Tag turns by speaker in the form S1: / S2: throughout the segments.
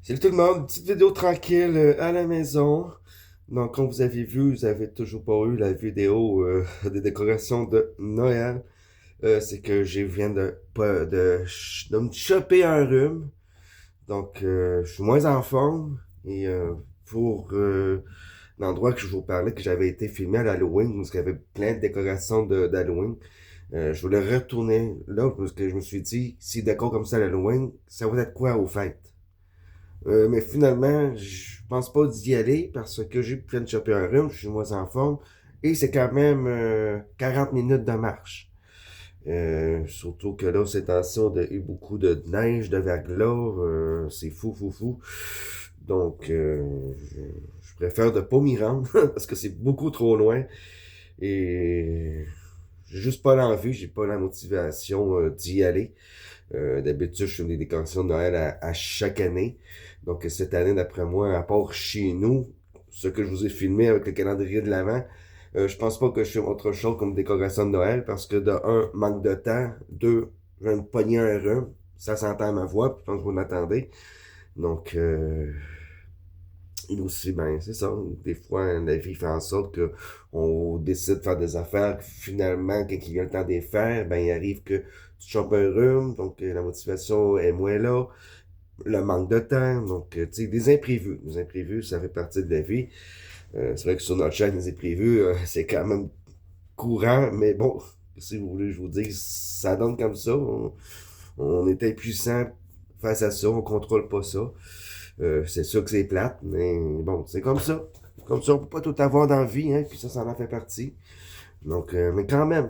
S1: Salut tout le monde, petite vidéo tranquille à la maison. Donc, comme vous avez vu, vous avez toujours pas eu la vidéo des décorations de Noël. C'est que je viens de me choper un rhume. Donc, je suis moins en forme. Et pour l'endroit que je vous parlais, que j'avais été filmé à l'Halloween, où il y avait plein de décorations d'Halloween, je voulais retourner là, parce que je me suis dit, si d'accord comme ça à l'Halloween, ça va être quoi aux fêtes? Mais finalement, je pense pas d'y aller parce que j'ai pu de choper un rhume, je suis moins en forme. Et c'est quand même 40 minutes de marche. Surtout que là, ces temps-ci, on a eu beaucoup de neige, de verglas. C'est fou, fou, fou. Donc, je préfère de pas m'y rendre parce que c'est beaucoup trop loin. Et j'ai juste pas l'envie, j'ai pas la motivation d'y aller. D'habitude, je fais des décorations de Noël à chaque année. Donc, cette année, d'après moi, à part chez nous, ce que je vous ai filmé avec le calendrier de l'Avent, je pense pas que je fais autre chose comme décoration de Noël parce que, de un, manque de temps. Deux, je viens de pogner un rhume. Ça s'entend à ma voix, puis je pense que vous l'attendez. Donc, et aussi, ben, c'est ça. Des fois, la vie fait en sorte que on décide de faire des affaires, que finalement, quand il vient le temps de les faire, ben, il arrive que tu chopes un rhume, donc la motivation est moins là, le manque de temps, donc, tu sais, des imprévus. Les imprévus, ça fait partie de la vie. C'est vrai que sur notre chaîne, les imprévus, c'est quand même courant, mais bon, si vous voulez, je vous dis, ça donne comme ça. On est impuissant face à ça, on contrôle pas ça. C'est sûr que c'est plate, mais bon, c'est comme ça. Comme ça, on peut pas tout avoir dans la vie, hein, puis ça en fait partie. Donc, mais quand même,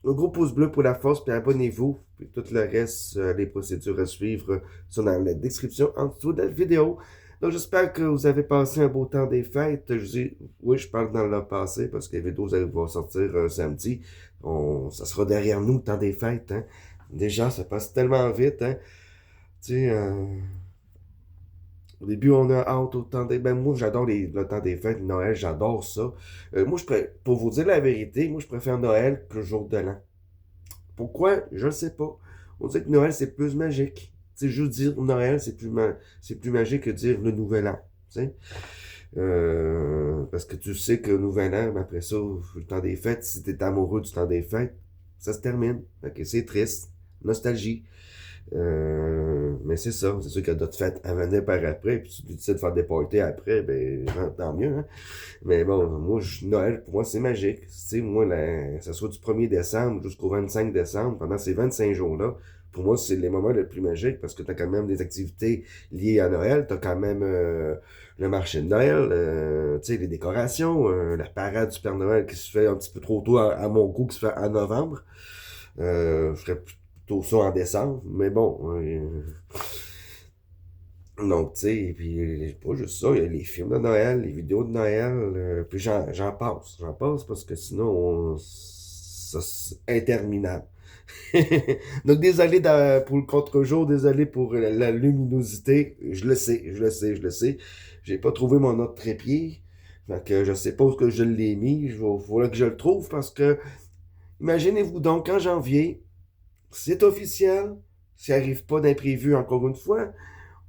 S1: un gros pouce bleu pour la force, puis abonnez-vous. Puis tout le reste, les procédures à suivre sont dans la description en dessous de la vidéo. Donc, j'espère que vous avez passé un beau temps des fêtes. Oui, je parle dans le passé parce que les vidéos vont sortir samedi. Ça sera derrière nous, le temps des fêtes, hein. Déjà, ça passe tellement vite, hein. Tu sais, au début, on a hâte au temps des... Ben, moi, j'adore le temps des fêtes, Noël, j'adore ça. Moi, pour vous dire la vérité, moi, je préfère Noël que le jour de l'an. Pourquoi? Je ne sais pas. On dit que Noël, c'est plus magique. Tu sais, juste dire Noël, c'est plus magique que dire le Nouvel An. Tu sais? Parce que tu sais que le Nouvel An, ben, après ça, le temps des fêtes, si t'es amoureux du temps des fêtes, ça se termine. Fait que c'est triste. Nostalgie. Mais c'est ça. C'est sûr qu'il y a d'autres fêtes à venir par après. Puis si tu décides de faire des parties après, ben, tant mieux, hein. Mais bon, Noël, pour moi, c'est magique. Tu sais, moi, que ce soit du 1er décembre jusqu'au 25 décembre, pendant ces 25 jours-là, pour moi, c'est les moments les plus magiques parce que tu as quand même des activités liées à Noël. Tu as quand même le marché de Noël, tu sais, les décorations, la parade du Père Noël qui se fait un petit peu trop tôt à mon goût, qui se fait en novembre. Je ferais plutôt ça en décembre, mais bon. Donc, tu sais, et puis pas juste ça, il y a les films de Noël, les vidéos de Noël, puis j'en passe. J'en passe parce que sinon, ça, c'est interminable. Donc, désolé pour le contre-jour, désolé pour la luminosité. Je le sais, je le sais, je le sais. J'ai pas trouvé mon autre trépied. Fait que je sais pas où que je l'ai mis. Il va falloir que je le trouve parce que, imaginez-vous donc, en janvier, c'est officiel. S'il arrive pas d'imprévu encore une fois,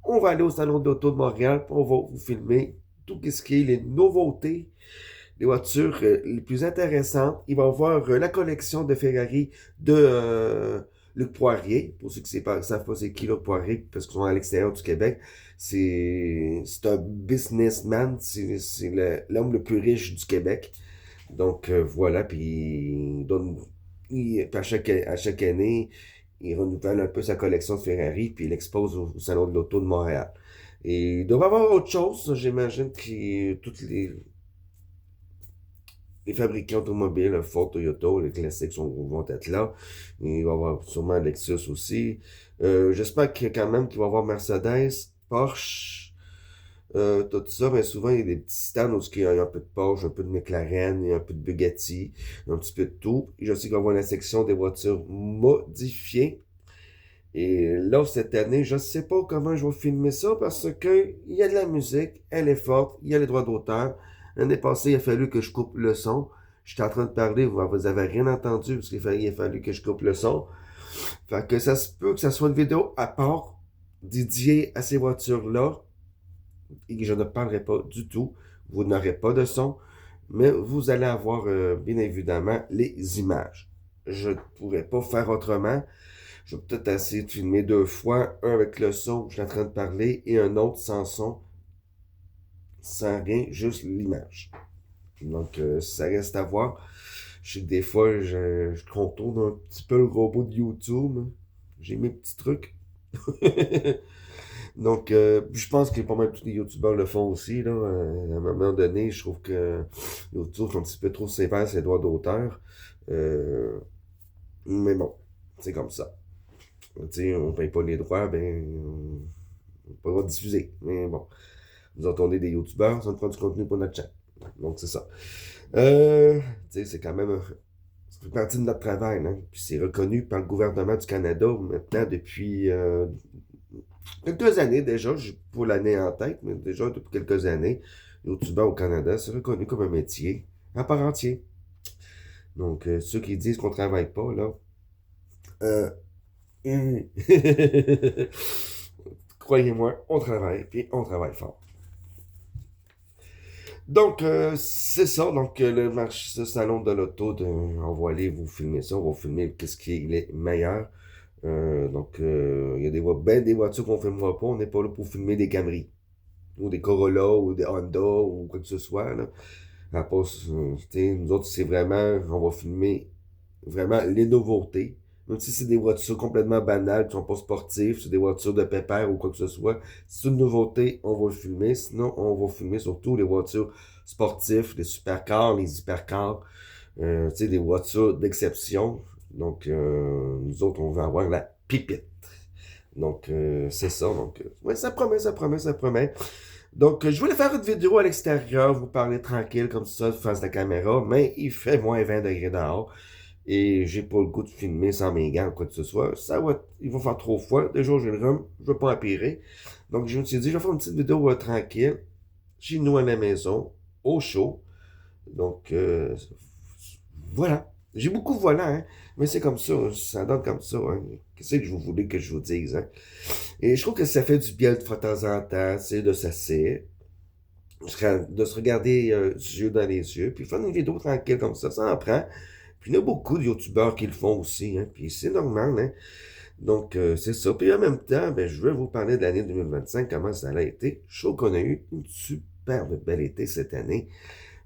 S1: on va aller au Salon de l'Auto de Montréal, puis on va vous filmer tout ce qui est les nouveautés, les voitures les plus intéressantes. Il va y avoir la collection de Ferrari de Luc Poirier. Pour ceux qui ne savent pas c'est qui Luc Poirier, parce qu'ils sont à l'extérieur du Québec, c'est un businessman, c'est l'homme le plus riche du Québec. Donc voilà, puis puis à chaque année, il renouvelle un peu sa collection de Ferrari, puis il l'expose au Salon de l'Auto de Montréal. Et il doit y avoir autre chose, j'imagine que tous les fabricants automobiles, Ford, Toyota, les classiques vont être là. Il va y avoir sûrement Lexus aussi. J'espère quand même qu'il va y avoir Mercedes, Porsche, tout ça, mais souvent il y a des petits stands où il y a un peu de Porsche, un peu de McLaren, il y a un peu de Bugatti, un petit peu de tout. Et je sais qu'il va y avoir la section des voitures modifiées. Et là, cette année, je ne sais pas comment je vais filmer ça parce que il y a de la musique, elle est forte, il y a les droits d'auteur. L'année passée, il a fallu que je coupe le son. J'étais en train de parler, vous avez rien entendu parce qu'il a fallu que je coupe le son. Fait que ça se peut que ça soit une vidéo à part. dédié à ces voitures-là, et je ne parlerai pas du tout. Vous n'aurez pas de son, mais vous allez avoir, bien évidemment, les images. Je ne pourrais pas faire autrement. Je vais peut-être essayer de filmer deux fois, un avec le son que je suis en train de parler et un autre sans son, sans rien, juste l'image. Donc, ça reste à voir. Je sais que des fois, je contourne un petit peu le robot de YouTube. J'ai mes petits trucs. Donc, je pense que pas mal tous les YouTubeurs le font aussi, là. À un moment donné, je trouve que YouTube sont un petit peu trop sévères sur les droits d'auteur. Euh, mais bon, c'est comme ça. Tu sais, on paye pas les droits, ben, on n'a pas le droit de diffuser. Mais bon, nous entendez des YouTubeurs, ça nous prend du contenu pour notre chaîne. Donc, c'est ça. Tu sais, c'est quand même, ça fait partie de notre travail, hein. Puis c'est reconnu par le gouvernement du Canada maintenant depuis quelques années déjà. Je n'ai pas l'année en tête, mais déjà depuis quelques années, YouTubeur au Canada, c'est reconnu comme un métier à part entière. Donc, ceux qui disent qu'on travaille pas, là, euh, croyez-moi, on travaille, puis on travaille fort. Donc, c'est ça. Donc, le marché, ce salon de l'auto, on va aller vous filmer ça. On va filmer qu'est-ce qui est les meilleur. Donc, il y a ben des voitures qu'on ne filmera pas. On n'est pas là pour filmer des Camry, ou des Corolla, ou des Honda, ou quoi que ce soit, là. À part, nous autres, c'est vraiment, on va filmer vraiment les nouveautés. Même si c'est des voitures complètement banales, qui sont pas sportives, c'est des voitures de pépère ou quoi que ce soit. Si c'est une nouveauté, on va le filmer. Sinon, on va filmer surtout les voitures sportives, les supercars, les hypercars, tu sais, des voitures d'exception. Donc, nous autres, on va avoir la pipette. Donc, c'est ça. Donc, ouais, ça promet, ça promet, ça promet. Donc, je voulais faire une vidéo à l'extérieur, vous parler tranquille comme ça, face de la caméra, mais il fait moins 20 degrés dehors. Et j'ai pas le goût de filmer sans mes gants ou quoi que ce soit. Il va faire trop froid. Déjà, j'ai le rhume. Je veux pas empirer. Donc, je me suis dit, je vais faire une petite vidéo tranquille, chez nous à la maison, au chaud. Donc, voilà. J'ai beaucoup voilà, hein. Mais c'est comme ça donne comme ça, hein. Qu'est-ce que je voulais que je vous dise, hein? Et je trouve que ça fait du bien de fois de temps en temps, c'est de s'asseoir, de se regarder les yeux dans les yeux, puis faire une vidéo tranquille comme ça en prend. Puis il y en a beaucoup de youtubeurs qui le font aussi, hein, puis c'est normal, hein. Donc, c'est ça. Puis en même temps, ben, je vais vous parler de l'année 2025, comment ça a été. Je trouve qu'on a eu une superbe belle été cette année.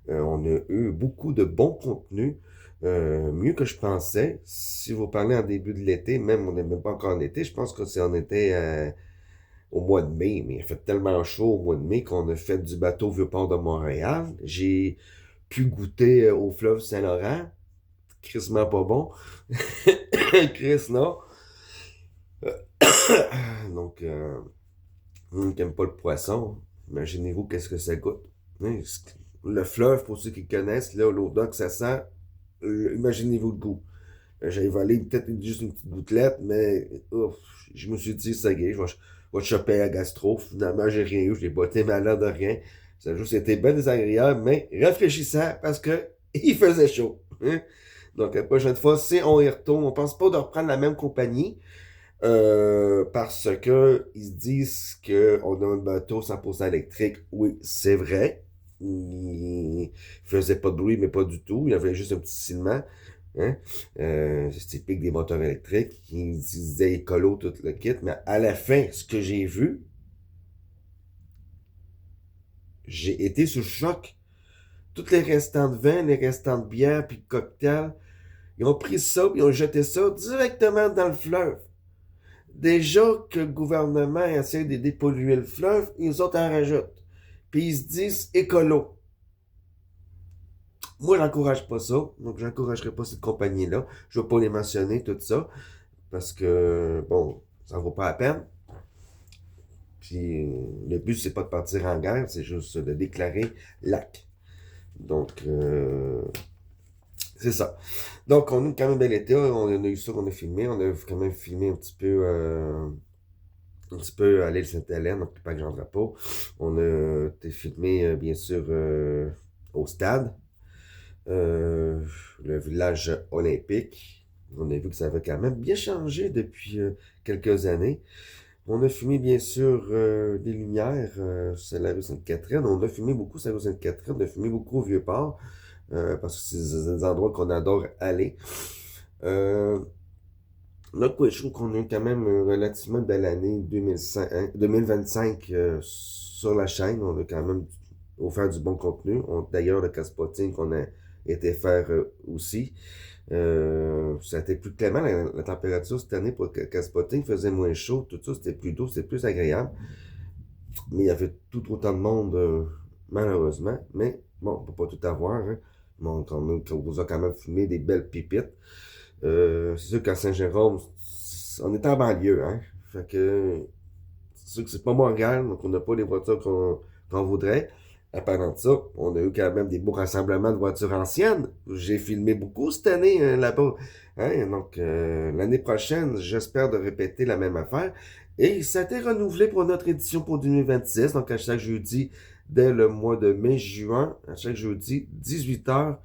S1: On a eu beaucoup de bons contenus, mieux que je pensais. Si vous parlez en début de l'été, même on n'est même pas encore en été, je pense que c'est en été au mois de mai, mais il a fait tellement chaud au mois de mai qu'on a fait du bateau Vieux-Port de Montréal. J'ai pu goûter au fleuve Saint-Laurent. Crissement pas bon. Chris, non. Donc, qui n'aime pas le poisson, imaginez-vous qu'est-ce que ça goûte. Hein, le fleuve, pour ceux qui connaissent, là, l'odeur que ça sent, imaginez-vous le goût. J'avais volé peut-être juste une petite gouttelette, mais ouf, je me suis dit, ça y est, je vais choper à gastro. Finalement, j'ai rien eu, je n'ai pas été malade de rien. Ça a juste été bien désagréable, mais rafraîchissant parce que il faisait chaud. Hein? Donc, la prochaine fois, si on y retourne, on pense pas de reprendre la même compagnie parce que ils se disent qu'on a un bateau 100% électrique. Oui, c'est vrai. Il faisait pas de bruit, mais pas du tout. Il y avait juste un petit silement. Hein? C'est typique des moteurs électriques. Ils disaient écolo, tout le kit. Mais à la fin, ce que j'ai vu, j'ai été sous choc. Tous les restants de vin, les restants de bière, puis de cocktail, ils ont pris ça, puis ils ont jeté ça directement dans le fleuve. Déjà que le gouvernement essaie de dépolluer le fleuve, ils autres en rajoutent. Puis ils se disent écolo. Moi, j'encourage pas ça. Donc, j'encouragerai pas cette compagnie-là. Je vais pas les mentionner, tout ça. Parce que, bon, ça vaut pas la peine. Puis, le but, c'est pas de partir en guerre, c'est juste de déclarer lac. Donc, c'est ça. Donc, on a eu quand même bel été. On a eu ça qu'on a filmé. On a quand même filmé un petit peu à l'île Sainte-Hélène, donc pas Grand Drapeau. On a été filmé, bien sûr, au stade, le village olympique. On a vu que ça avait quand même bien changé depuis quelques années. On a fumé, bien sûr, des lumières, c'est la rue Sainte-Catherine. On a fumé beaucoup sur la rue Sainte-Catherine, on a fumé beaucoup au Vieux-Port, parce que c'est des endroits qu'on adore aller. Euh, là, quoi, je trouve qu'on a eu quand même relativement belle année 2005, 2025 sur la chaîne. On a quand même offert du bon contenu. D'ailleurs, le casse-potting qu'on a été faire aussi. Ça a été plus clément, la température cette année pour le casse-potting faisait moins chaud, tout ça, c'était plus doux, c'était plus agréable. Mais il y avait tout autant de monde, malheureusement. Mais bon, on peut pas tout avoir. Hein. Donc, on vous a quand même fumé des belles pépites. C'est sûr qu'à Saint-Jérôme, on est en banlieue, hein. Fait que c'est sûr que c'est pas Montréal, donc on n'a pas les voitures qu'on voudrait. À part de ça, on a eu quand même des beaux rassemblements de voitures anciennes. J'ai filmé beaucoup cette année là-bas. Hein? Donc, l'année prochaine, j'espère de répéter la même affaire. Et ça a été renouvelé pour notre édition pour 2026. Donc, à chaque jeudi, dès le mois de mai-juin, à chaque jeudi, 18h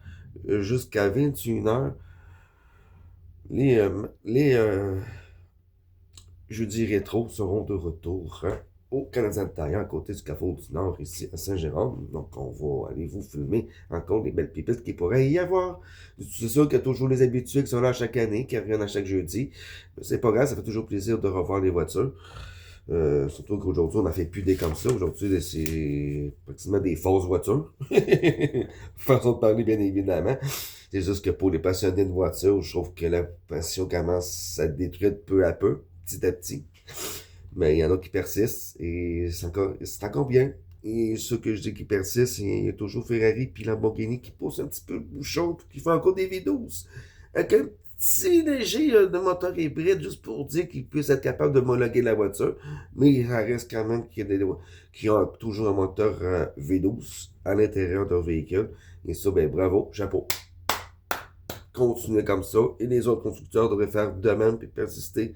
S1: jusqu'à 21h, les jeudis rétro seront de retour, hein, au Canadien Tire, à côté du Carrefour du Nord, ici à Saint-Jérôme. Donc, on va aller vous filmer encore des belles pépites qu'il pourrait y avoir. C'est sûr qu'il y a toujours les habitués qui sont là chaque année, qui reviennent à chaque jeudi. Mais c'est pas grave, ça fait toujours plaisir de revoir les voitures. Surtout qu'aujourd'hui, on n'en fait plus des comme ça. Aujourd'hui, c'est pratiquement des fausses voitures. Façon de parler, bien évidemment. C'est juste que pour les passionnés de voitures, je trouve que la passion commence à se détruire peu à peu, petit à petit. Mais il y en a qui persistent et c'est encore bien. Et ceux que je dis qui persistent, il y a toujours Ferrari puis Lamborghini qui poussent un petit peu le bouchon puis qui font encore des V12. Avec un petit léger de moteur hybride juste pour dire qu'ils puissent être capables de homologuer la voiture. Mais il reste quand même qui ont toujours un moteur V12 à l'intérieur de leur véhicule. Et ça, ben bravo, chapeau. Continuez comme ça. Et les autres constructeurs devraient faire de même et persister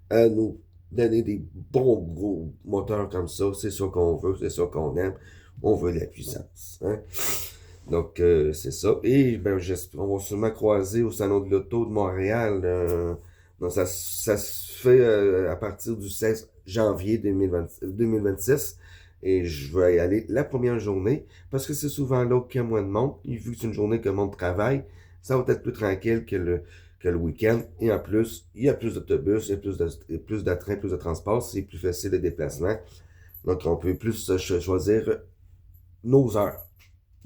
S1: à nous donner des bons gros moteurs comme ça. C'est ça qu'on veut, c'est ça qu'on aime. On veut la puissance. Hein? Donc, c'est ça. Et ben, on va sûrement croiser au Salon de l'Auto de Montréal. Donc, ça se fait à partir du 16 janvier 2026. Et je vais y aller la première journée parce que c'est souvent là qu'il y a moins de monde. Et vu que c'est une journée que le monde travaille, ça va être plus tranquille que le week-end. Et en plus, il y a plus d'autobus, il y a plus de trains, plus de transport. C'est plus facile de déplacement. Donc, on peut plus choisir nos heures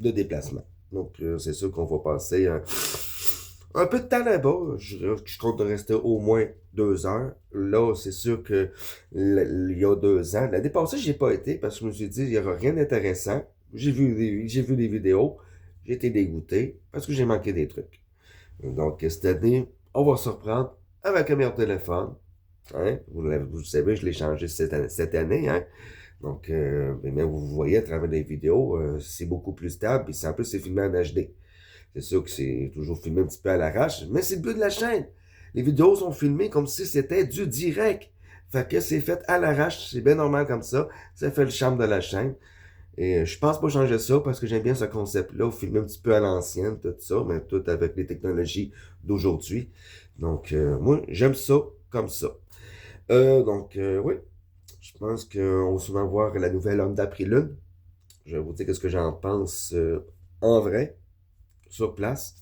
S1: de déplacement. Donc, c'est sûr qu'on va passer un peu de temps là-bas. Je compte de rester au moins 2 heures. Là, c'est sûr que il y a 2 ans, l'année passée, j'y ai pas été parce que je me suis dit, il n'y aura rien d'intéressant. J'ai vu des vidéos. J'ai été dégoûté parce que j'ai manqué des trucs. Donc, cette année, on va se reprendre avec un meilleur téléphone. Hein? Vous savez, je l'ai changé cette année. Hein? Donc, mais vous voyez à travers les vidéos, c'est beaucoup plus stable. Et en plus, c'est filmé en HD. C'est sûr que c'est toujours filmé un petit peu à l'arrache, mais c'est le but de la chaîne. Les vidéos sont filmées comme si c'était du direct. Fait que c'est fait à l'arrache, c'est bien normal comme ça. Ça fait le charme de la chaîne. Et je pense pas changer ça parce que j'aime bien ce concept-là, filmer un petit peu à l'ancienne, tout ça, mais tout avec les technologies d'aujourd'hui. Donc, moi, j'aime ça comme ça. Oui, je pense qu'on va souvent voir la nouvelle Honda Prelude. Je vais vous dire ce que j'en pense en vrai, sur place.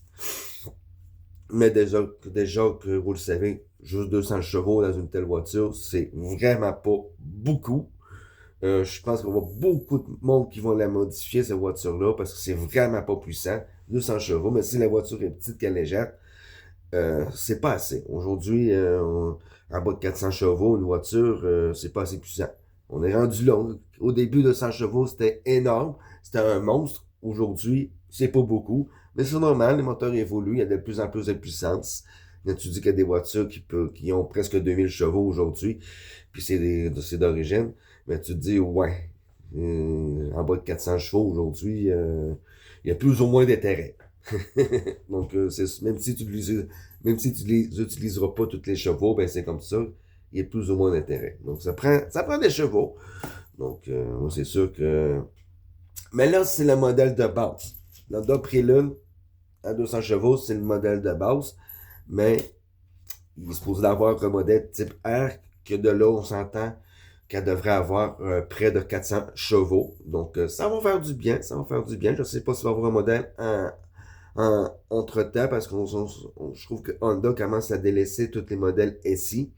S1: Mais déjà que vous le savez, juste 200 chevaux dans une telle voiture, c'est vraiment pas beaucoup. Je pense qu'on va beaucoup de monde qui vont la modifier, cette voiture-là, parce que c'est vraiment pas puissant. 200 chevaux, mais si la voiture est petite qu'elle est légère, c'est pas assez. Aujourd'hui, en bas de 400 chevaux, une voiture, c'est pas assez puissant. On est rendu là. Au début, 200 chevaux, c'était énorme. C'était un monstre. Aujourd'hui, c'est pas beaucoup. Mais c'est normal, les moteurs évoluent. Il y a de plus en plus de puissance. Quand tu dis qu'il y a des voitures qui ont presque 2000 chevaux aujourd'hui, puis c'est d'origine, mais tu te dis, ouais, en bas de 400 chevaux aujourd'hui, il y a plus ou moins d'intérêt. Donc, même si tu les utiliseras pas tous les chevaux, ben c'est comme ça, il y a plus ou moins d'intérêt. Donc, ça prend des chevaux. Donc, moi, c'est sûr que... Mais là, c'est le modèle de base. L'Honda Prelude à 200 chevaux, c'est le modèle de base. Mais il est supposé d'avoir un modèle type R, que de là, on s'entend, qu'elle devrait avoir près de 400 chevaux. Donc, ça va faire du bien, ça va faire du bien. Je ne sais pas si on va avoir un modèle entre-temps, parce que je trouve que Honda commence à délaisser tous les modèles SI.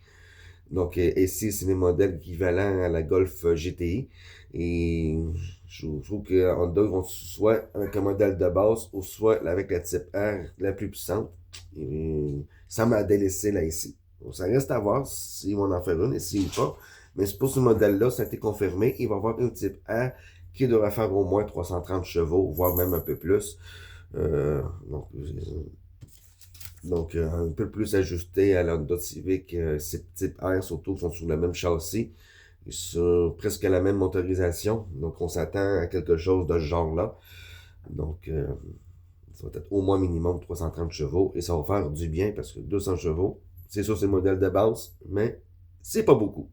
S1: Donc, SI, c'est les modèles équivalents à la Golf GTI. Et je trouve que Honda vont soit avec un modèle de base ou soit avec la type R la plus puissante. Et ça m'a délaissé la SI. Donc, ça reste à voir s'ils vont en faire une et si ou pas. Mais pour ce modèle-là, ça a été confirmé. Il va y avoir une type R qui devrait faire au moins 330 chevaux, voire même un peu plus. Euh, donc, un peu plus ajusté à la Honda Civic, ces type R, surtout, sont sur le même châssis, et sur presque la même motorisation. Donc, on s'attend à quelque chose de ce genre-là. Donc, ça va être au moins minimum 330 chevaux, et ça va faire du bien, parce que 200 chevaux, c'est sûr, c'est le modèle de base, mais c'est pas beaucoup.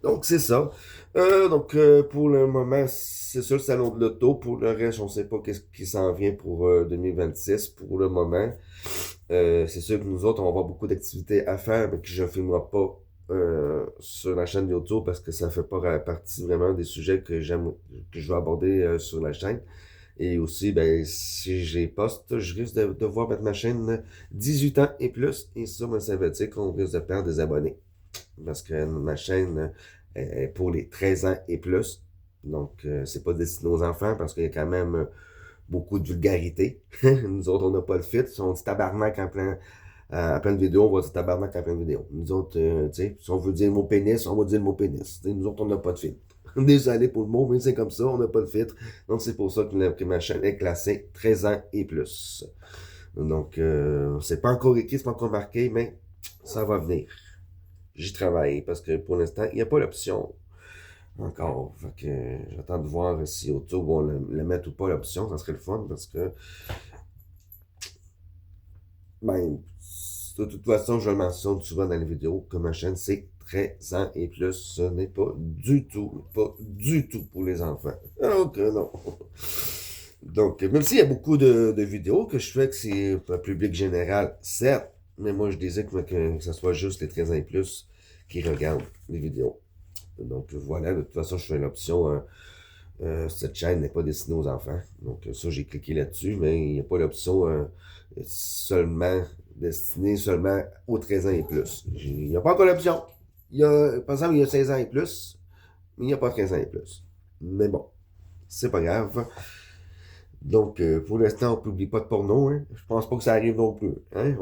S1: Donc, c'est ça. Pour le moment, c'est ça le salon de l'auto. Pour le reste, on ne sait pas qu'est-ce qui s'en vient pour 2026 pour le moment. C'est sûr que nous autres, on va avoir beaucoup d'activités à faire, mais que je ne filmerai pas sur la chaîne YouTube parce que ça ne fait pas partie vraiment des sujets que que je vais aborder sur la chaîne. Et aussi, ben, si j'ai poste, je risque de devoir mettre ma chaîne 18 ans et plus. Et ça, ben, ça veut dire qu'on risque de perdre des abonnés. Parce que ma chaîne est pour les 13 ans et plus. Donc, c'est pas destiné aux enfants parce qu'il y a quand même beaucoup de vulgarité. Nous autres, on n'a pas le fit. Si on dit tabarnak en pleine vidéo, on va dire tabarnak en pleine vidéo. Nous autres, tu sais, si on veut dire le mot pénis, on va dire le mot pénis. T'sais, nous autres, on n'a pas de filtre. Désolé pour le mot, mais c'est comme ça, on n'a pas de filtre. Donc, c'est pour ça que ma chaîne est classée 13 ans et plus. Donc, c'est pas encore écrit, c'est pas encore marqué, mais ça va venir. J'y travaille parce que pour l'instant, il n'y a pas l'option encore. Fait que j'attends de voir si autour vont le mettre ou pas l'option. Ça serait le fun parce que, ben, de toute façon, je le mentionne souvent dans les vidéos que ma chaîne, c'est 13 ans et plus. Ce n'est pas du tout pour les enfants. Donc, non. Donc, même s'il y a beaucoup de vidéos que je fais que c'est pour le public général, certes, mais moi, je disais que ce soit juste les 13 ans et plus qui regardent les vidéos. Donc, voilà, de toute façon, je fais l'option cette chaîne n'est pas destinée aux enfants. Donc, ça, j'ai cliqué là-dessus, mais il n'y a pas l'option destinée seulement aux 13 ans et plus. Il n'y a pas encore l'option. Par exemple, il y a 16 ans et plus, mais il n'y a pas 13 ans et plus. Mais bon, c'est pas grave. Donc, pour l'instant, on ne publie pas de porno. Hein. Je pense pas que ça arrive non plus. Hein.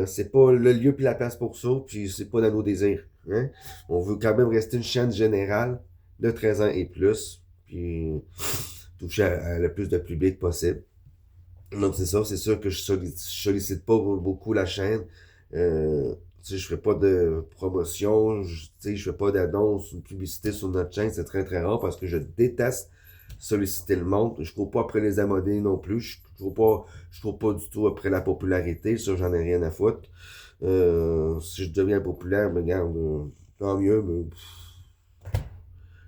S1: C'est pas le lieu puis la place pour ça, puis c'est pas dans nos désirs. Hein. On veut quand même rester une chaîne générale de 13 ans et plus, puis toucher à le plus de public possible. Donc, c'est ça. C'est sûr que je sollicite pas beaucoup la chaîne. Tu sais, je fais pas de promotion, tu sais, je fais pas d'annonce ou de publicité sur notre chaîne. C'est très, très rare parce que je déteste solliciter le monde. Je cours pas après les abonnés non plus. Je cours pas du tout après la popularité. Ça, j'en ai rien à foutre. Si je deviens populaire, mais regarde, tant mieux, mais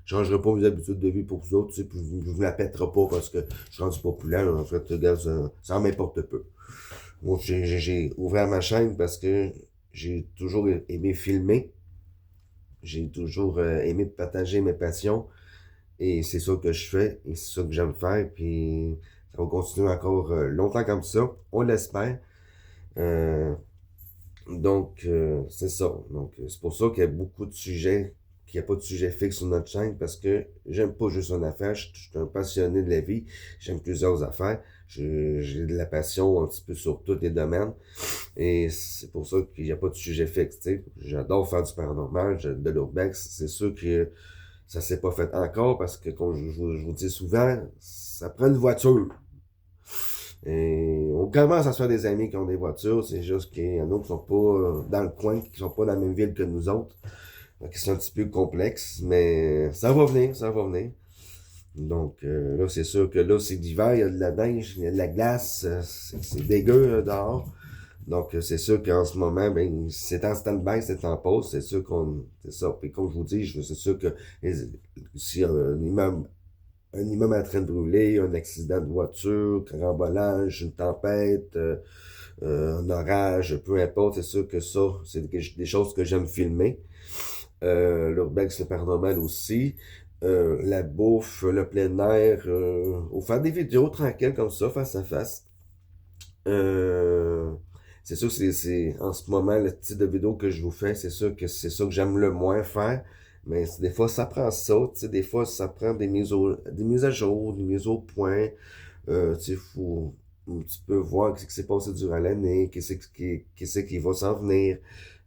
S1: je changerai pas mes habitudes de vie pour vous autres, tu sais, puis je vous la pèterai pas parce que je suis rendu populaire. En fait, regarde, ça m'importe peu. Moi, j'ai ouvert ma chaîne parce que j'ai toujours aimé filmer. J'ai toujours aimé partager mes passions. Et c'est ça que je fais. Et c'est ça que j'aime faire. Puis ça va continuer encore longtemps comme ça. On l'espère. Euh, c'est ça. Donc, c'est pour ça qu'il y a beaucoup de sujets, qu'il n'y a pas de sujet fixe sur notre chaîne parce que j'aime pas juste une affaire. Je suis un passionné de la vie. J'aime plusieurs affaires. J'ai de la passion un petit peu sur tous les domaines. Et c'est pour ça qu'il n'y a pas de sujet fixe. T'sais. J'adore faire du paranormal, de l'urbex. C'est sûr que ça s'est pas fait encore parce que, comme je vous dis souvent, ça prend une voiture. Et on commence à se faire des amis qui ont des voitures, c'est juste qu'il y en a qui sont pas dans le coin, qui sont pas dans la même ville que nous autres. Donc, c'est un petit peu complexe, mais ça va venir, ça va venir. Donc, là, c'est sûr que là, c'est l'hiver, il y a de la neige, il y a de la glace, c'est dégueu dehors. Donc, c'est sûr qu'en ce moment, ben, c'est en stand-by, c'est en pause, c'est sûr c'est ça. Puis comme je vous dis, c'est sûr que si un immeuble en train de brûler, un accident de voiture, carambolage, une tempête, un orage, peu importe, c'est sûr que ça, c'est des choses que j'aime filmer. l'urbex, le paranormal aussi, la bouffe, le plein air, ou faire des vidéos tranquilles comme ça, face à face. Euh, c'est sûr que en ce moment, le type de vidéo que je vous fais, c'est sûr que c'est ça que j'aime le moins faire. Mais des fois, ça prend ça, tu sais, des fois, ça prend des mises à jour, des mises au point. Tu sais, faut un petit peu voir ce qui s'est passé durant l'année, qu'est-ce qui va s'en venir.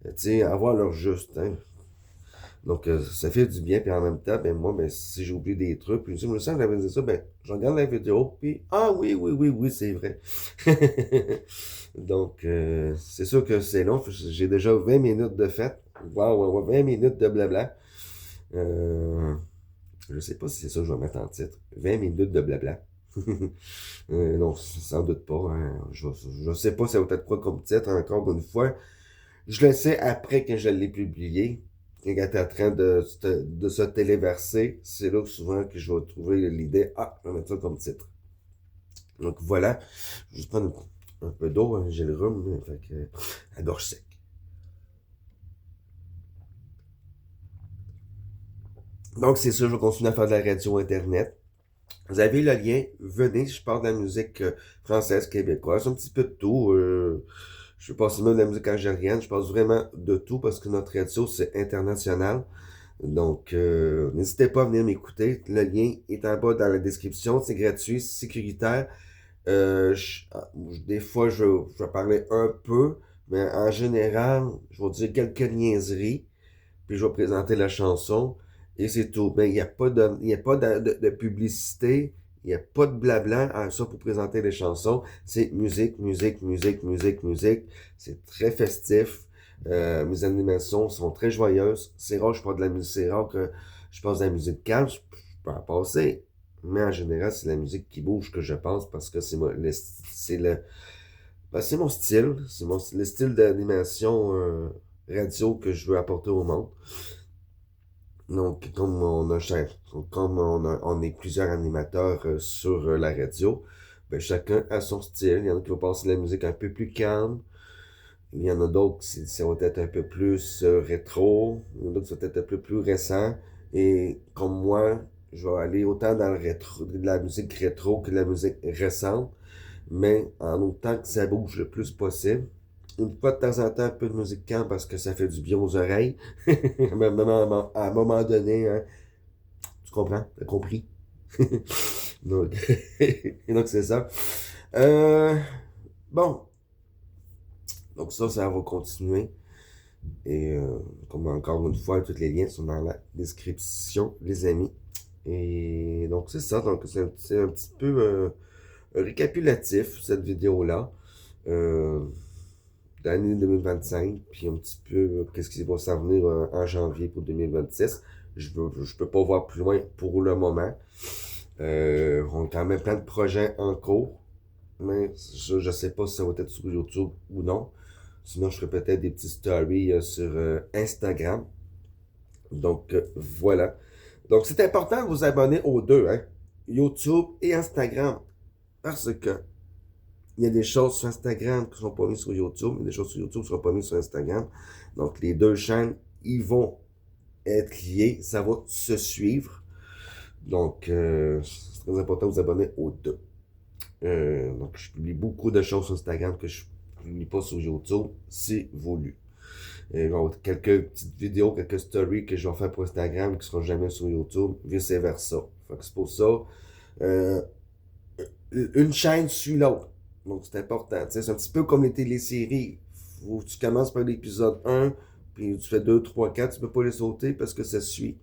S1: Tu sais, avoir leur juste, hein. Donc, ça fait du bien, puis en même temps, ben moi, ben, si j'ai oublié des trucs, puis si je me sens que j'avais dit ça, ben, je regarde la vidéo, puis ah oui, oui, oui, oui, c'est vrai. Donc, c'est sûr que c'est long, j'ai déjà 20 minutes de fête. Wow, 20 minutes de blabla. Euh, je sais pas si c'est ça que je vais mettre en titre. 20 minutes de blabla. Non, sans doute pas, hein. Je sais pas ça va être quoi comme titre, encore une fois. Je le sais après que je l'ai publié. Quand elle est en train de se téléverser, c'est là que souvent que je vais trouver l'idée, ah, je vais mettre ça comme titre. Donc voilà, je vais juste prendre un peu d'eau, hein, j'ai le rhume, fait que la gorge sec. Donc c'est ça, je vais continuer à faire de la radio internet. Vous avez le lien, venez, je parle de la musique française, québécoise, un petit peu de tout. Je fais pas seulement de la musique algérienne, je passe vraiment de tout parce que notre radio, c'est international. Donc, n'hésitez pas à venir m'écouter. Le lien est en bas dans la description. C'est gratuit, c'est sécuritaire. Des fois, je vais parler un peu, mais en général, je vais dire quelques niaiseries, puis je vais présenter la chanson, et c'est tout. Mais il y a pas de publicité, il n'y a pas de blabla à ça pour présenter les chansons. C'est musique, musique, musique, musique, musique. C'est très festif. Mes animations sont très joyeuses. C'est rare que je parle de la musique, c'est rare que je passe de la musique calme. Je peux en passer. Mais en général, c'est la musique qui bouge que je pense parce que c'est mon style. Le style d'animation radio que je veux apporter au monde. Donc, on est plusieurs animateurs sur la radio, ben, chacun a son style. Il y en a qui vont passer la musique un peu plus calme. Il y en a d'autres qui vont être un peu plus rétro. Il y en a d'autres qui vont être un peu plus récents. Et comme moi, je vais aller autant dans le rétro, de la musique rétro que de la musique récente, mais en autant que ça bouge le plus possible. Une fois de temps en temps, un peu de musique calme parce que ça fait du bien aux oreilles. Même à un moment donné, hein, tu comprends? T'as compris? donc, donc c'est ça. Euh, bon, donc ça va continuer. Et comme encore une fois, tous les liens sont dans la description, les amis. Et donc c'est ça. Donc c'est un petit peu récapitulatif, cette vidéo-là. Euh, D'année 2025, puis un petit peu qu'est-ce qui va s'en venir en janvier pour 2026. Je peux pas voir plus loin pour le moment. On a quand même plein de projets en cours, mais je sais pas si ça va être sur YouTube ou non. Sinon, je ferai peut-être des petites stories sur Instagram. Donc, voilà. Donc, c'est important de vous abonner aux deux, hein, YouTube et Instagram, parce que il y a des choses sur Instagram qui ne sont pas mises sur YouTube, il y a des choses sur YouTube qui ne sont pas mises sur Instagram. Donc, les deux chaînes, ils vont être liés, ça va se suivre. Donc, c'est très important de vous abonner aux deux. Donc, je publie beaucoup de choses sur Instagram que je ne publie pas sur YouTube, c'est voulu. Il va y avoir quelques petites vidéos, quelques stories que je vais faire pour Instagram qui ne seront jamais sur YouTube, vice versa. Fait que c'est pour ça, euh, une chaîne suit l'autre. Donc, c'est important. C'est un petit peu comme les téléséries. Faut que tu commences par l'épisode 1, puis tu fais 2, 3, 4, tu peux pas les sauter parce que ça suit.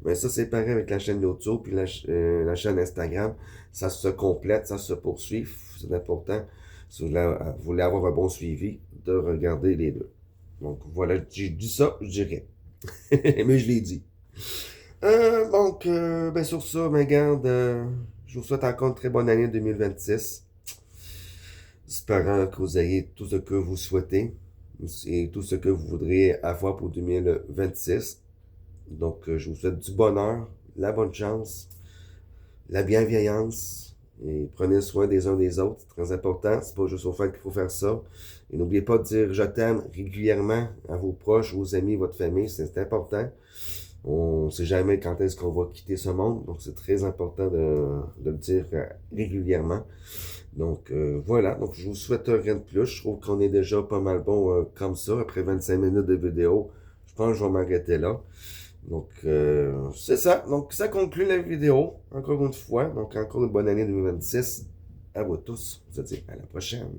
S1: Mais ça, c'est pareil avec la chaîne YouTube puis la chaîne Instagram. Ça se complète, ça se poursuit. C'est important. Si vous voulez avoir un bon suivi, de regarder les deux. Donc, voilà, j'ai dit ça, je dirais. Mais je l'ai dit. Ben sur ça, ben garde, je vous souhaite encore une très bonne année 2026. Espérant que vous ayez tout ce que vous souhaitez et tout ce que vous voudriez avoir pour 2026. Donc, je vous souhaite du bonheur, la bonne chance, la bienveillance, Et prenez soin des uns des autres, c'est très important. C'est pas juste aux fêtes qu'il faut faire ça. Et n'oubliez pas de dire je t'aime régulièrement à vos proches, vos amis, votre famille, c'est important. On ne sait jamais quand est-ce qu'on va quitter ce monde, donc c'est très important de le dire régulièrement. Donc voilà, donc je vous souhaite rien de plus. Je trouve qu'on est déjà pas mal bon comme ça, après 25 minutes de vidéo. Je pense que je vais m'arrêter là. Donc c'est ça. Donc ça conclut la vidéo, encore une fois. Donc encore une bonne année 2026 à vous tous. Je vous dis à la prochaine.